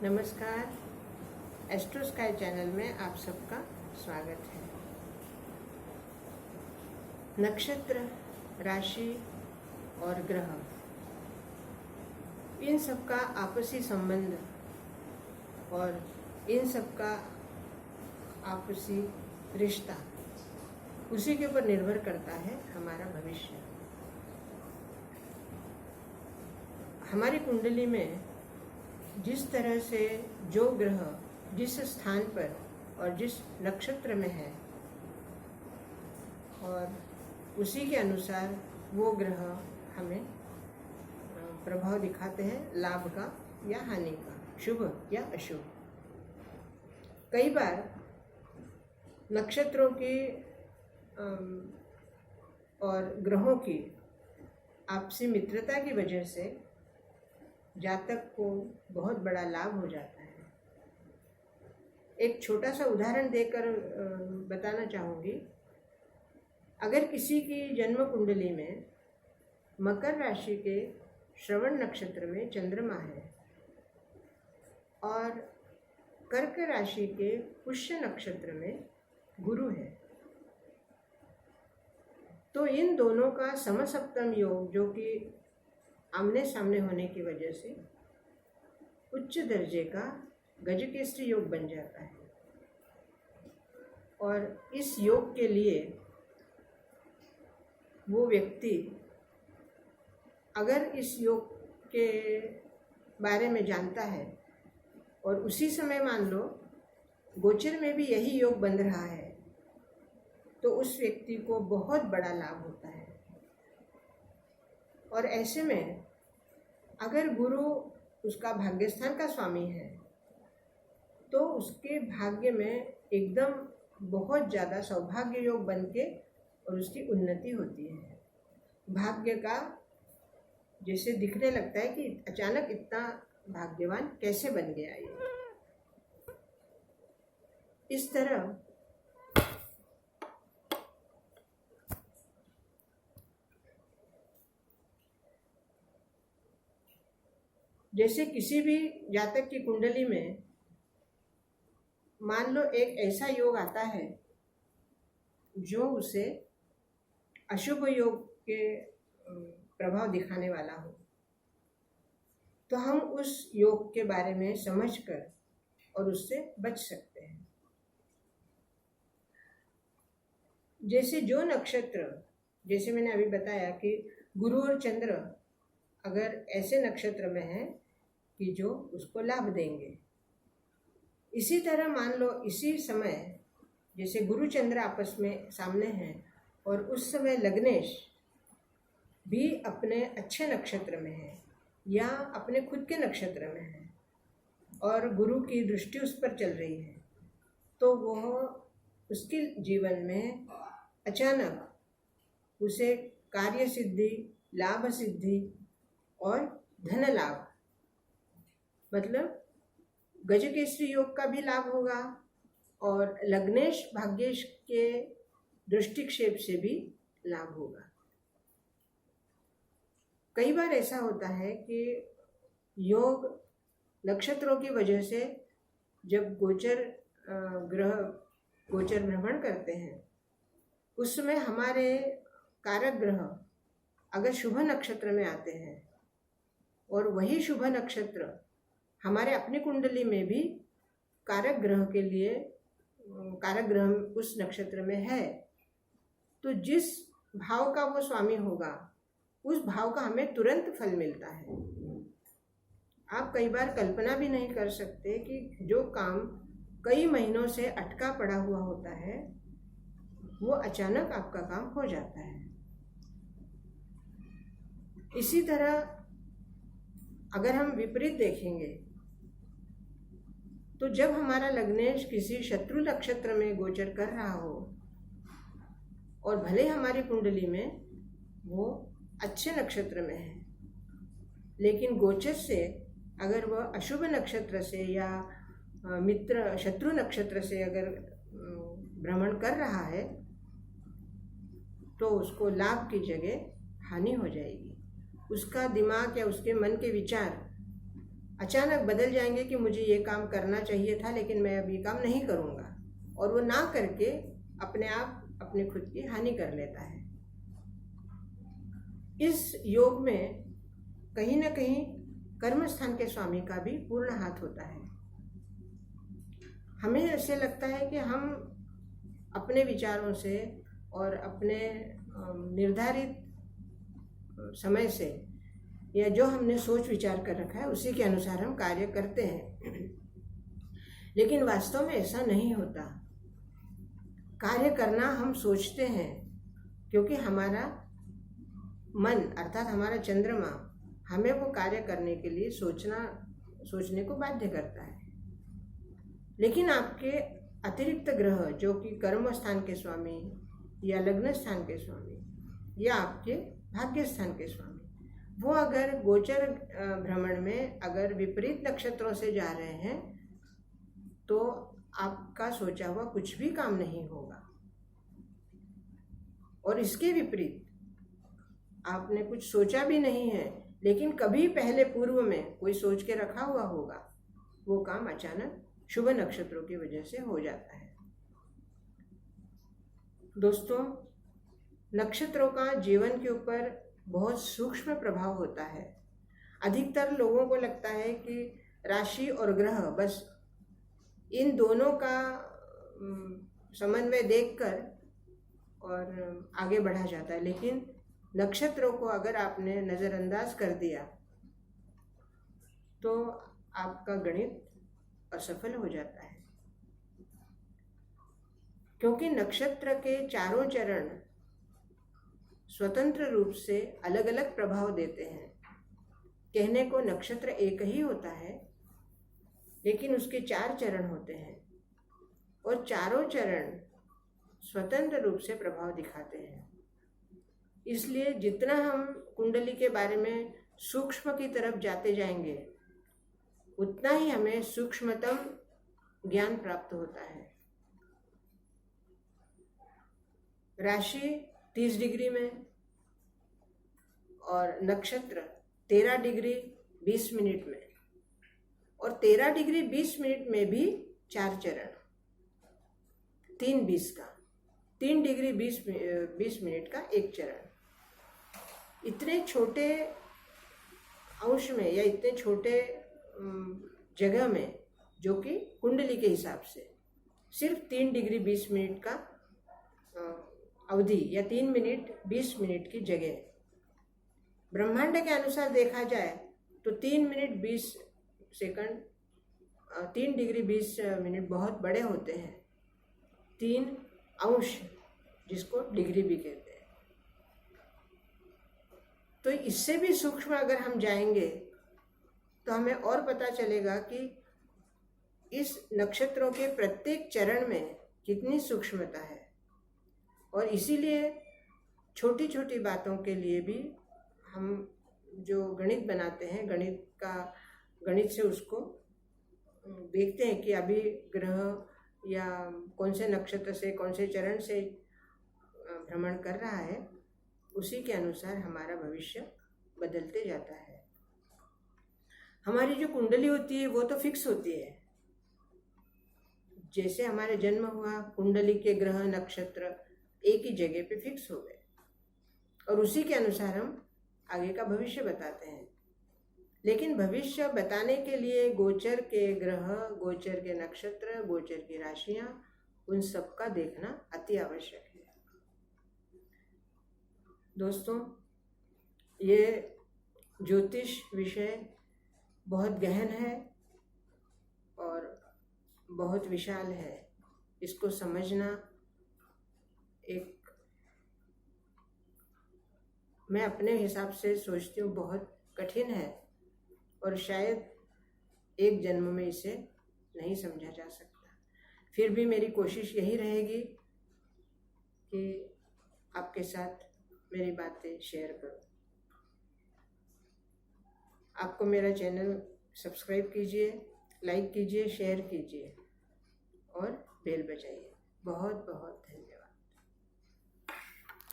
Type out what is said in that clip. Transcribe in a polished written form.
नमस्कार। Astro sky channel में आप सबका स्वागत है। नक्षत्र, राशि और ग्रह, इन सब का आपसी संबंध और इन सब का आपसी रिश्ता, उसी के ऊपर निर्भर करता है हमारा भविष्य। हमारी कुंडली में जिस तरह से जो ग्रह जिस स्थान पर और जिस नक्षत्र में है, और उसी के अनुसार वो ग्रह हमें प्रभाव दिखाते हैं, लाभ का या हानि का, शुभ या अशुभ। कई बार नक्षत्रों की और ग्रहों की आपसी मित्रता की वजह से जातक को बहुत बड़ा लाभ हो जाता है। एक छोटा सा उदाहरण देकर बताना चाहूँगी। अगर किसी की जन्म कुंडली में मकर राशि के श्रवण नक्षत्र में चंद्रमा है और कर्क राशि के पुष्य नक्षत्र में गुरु है, तो इन दोनों का समसप्तम योग, जो कि आमने सामने होने की वजह से उच्च दर्जे का गजकेसरी योग बन जाता है। और इस योग के लिए वो व्यक्ति अगर इस योग के बारे में जानता है और उसी समय मान लो गोचर में भी यही योग बन रहा है, तो उस व्यक्ति को बहुत बड़ा लाभ होता है। और ऐसे में अगर गुरु उसका भाग्यस्थान का स्वामी है, तो उसके भाग्य में एकदम बहुत ज़्यादा सौभाग्य योग बन के और उसकी उन्नति होती है। भाग्य का जैसे दिखने लगता है कि अचानक इतना भाग्यवान कैसे बन गया ये। इस तरह जैसे किसी भी जातक की कुंडली में मान लो एक ऐसा योग आता है जो उसे अशुभ योग के प्रभाव दिखाने वाला हो, तो हम उस योग के बारे में समझकर और उससे बच सकते हैं। जैसे जो नक्षत्र, जैसे मैंने अभी बताया कि गुरु और चंद्र अगर ऐसे नक्षत्र में है कि जो उसको लाभ देंगे, इसी तरह मान लो इसी समय जैसे गुरु चंद्र आपस में सामने हैं और उस समय लग्नेश भी अपने अच्छे नक्षत्र में है या अपने खुद के नक्षत्र में है और गुरु की दृष्टि उस पर चल रही है, तो वह उसके जीवन में अचानक उसे कार्य सिद्धि, लाभ सिद्धि और धन लाभ, मतलब गजकेसरी योग का भी लाभ होगा और लग्नेश भाग्येश के दृष्टिक्षेप से भी लाभ होगा। कई बार ऐसा होता है कि योग नक्षत्रों की वजह से जब ग्रह गोचर भ्रमण करते हैं, उस समय हमारे कारक ग्रह अगर शुभ नक्षत्र में आते हैं और वही शुभ नक्षत्र हमारे अपनी कुंडली में भी कारक ग्रह के लिए कारक ग्रह उस नक्षत्र में है, तो जिस भाव का वो स्वामी होगा उस भाव का हमें तुरंत फल मिलता है। आप कई बार कल्पना भी नहीं कर सकते कि जो काम कई महीनों से अटका पड़ा हुआ होता है, वो अचानक आपका काम हो जाता है। इसी तरह अगर हम विपरीत देखेंगे, तो जब हमारा लग्नेश किसी शत्रु नक्षत्र में गोचर कर रहा हो और भले हमारी कुंडली में वो अच्छे नक्षत्र में है, लेकिन गोचर से अगर वह अशुभ नक्षत्र से या मित्र शत्रु नक्षत्र से अगर भ्रमण कर रहा है, तो उसको लाभ की जगह हानि हो जाएगी। उसका दिमाग या उसके मन के विचार अचानक बदल जाएंगे कि मुझे ये काम करना चाहिए था लेकिन मैं अब ये काम नहीं करूँगा, और वो ना करके अपने आप अपने खुद की हानि कर लेता है। इस योग में कहीं ना कहीं कर्म स्थान के स्वामी का भी पूर्ण हाथ होता है। हमें ऐसे लगता है कि हम अपने विचारों से और अपने निर्धारित समय से या जो हमने सोच विचार कर रखा है उसी के अनुसार हम कार्य करते हैं, लेकिन वास्तव में ऐसा नहीं होता। कार्य करना हम सोचते हैं क्योंकि हमारा मन अर्थात हमारा चंद्रमा हमें वो कार्य करने के लिए सोचने को बाध्य करता है। लेकिन आपके अतिरिक्त ग्रह जो कि कर्म स्थान के स्वामी या लग्न स्थान के स्वामी या आपके भाग्य स्थान के स्वामी, वो अगर गोचर भ्रमण में अगर विपरीत नक्षत्रों से जा रहे हैं तो आपका सोचा हुआ कुछ भी काम नहीं होगा। और इसके विपरीत आपने कुछ सोचा भी नहीं है लेकिन कभी पहले पूर्व में कोई सोच के रखा हुआ होगा, वो काम अचानक शुभ नक्षत्रों की वजह से हो जाता है। दोस्तों, नक्षत्रों का जीवन के ऊपर बहुत सूक्ष्म प्रभाव होता है। अधिकतर लोगों को लगता है कि राशि और ग्रह बस इन दोनों का समन्वय देखकर और आगे बढ़ा जाता है, लेकिन नक्षत्रों को अगर आपने नज़रअंदाज कर दिया तो आपका गणित असफल हो जाता है। क्योंकि नक्षत्र के चारों चरण स्वतंत्र रूप से अलग अलग प्रभाव देते हैं। कहने को नक्षत्र एक ही होता है लेकिन उसके 4 चरण होते हैं और चारों चरण स्वतंत्र रूप से प्रभाव दिखाते हैं। इसलिए जितना हम कुंडली के बारे में सूक्ष्म की तरफ जाते जाएंगे उतना ही हमें सूक्ष्मतम ज्ञान प्राप्त होता है। राशि 30 डिग्री में और नक्षत्र 13 डिग्री 20 मिनट में, और 13 डिग्री 20 मिनट में भी 4 चरण, 3 डिग्री 20 मिनट का एक चरण। इतने छोटे अंश में या इतने छोटे जगह में, जो कि कुंडली के हिसाब से सिर्फ 3 डिग्री 20 मिनट का अवधि या 3 मिनट 20 मिनट की जगह, ब्रह्मांड के अनुसार देखा जाए तो 3 मिनट 20 सेकंड 3 डिग्री 20 मिनट बहुत बड़े होते हैं। 3 अंश जिसको डिग्री भी कहते हैं। तो इससे भी सूक्ष्म अगर हम जाएंगे तो हमें और पता चलेगा कि इस नक्षत्रों के प्रत्येक चरण में कितनी सूक्ष्मता है। और इसीलिए छोटी छोटी बातों के लिए भी हम जो गणित बनाते हैं, गणित से उसको देखते हैं कि अभी ग्रह या कौन से नक्षत्र से कौन से चरण से भ्रमण कर रहा है, उसी के अनुसार हमारा भविष्य बदलते जाता है। हमारी जो कुंडली होती है वो तो फिक्स होती है। जैसे हमारे जन्म हुआ, कुंडली के ग्रह नक्षत्र एक ही जगह पे फिक्स हो गए और उसी के अनुसार हम आगे का भविष्य बताते हैं। लेकिन भविष्य बताने के लिए गोचर के ग्रह, गोचर के नक्षत्र, गोचर की राशियां, उन सब का देखना अति आवश्यक है। दोस्तों, ये ज्योतिष विषय बहुत गहन है और बहुत विशाल है। इसको समझना मैं अपने हिसाब से सोचती हूँ बहुत कठिन है और शायद एक जन्म में इसे नहीं समझा जा सकता। फिर भी मेरी कोशिश यही रहेगी कि आपके साथ मेरी बातें शेयर करूँ। आपको मेरा चैनल सब्सक्राइब कीजिए, लाइक कीजिए, शेयर कीजिए और बेल बजाइए। बहुत बहुत धन्यवाद।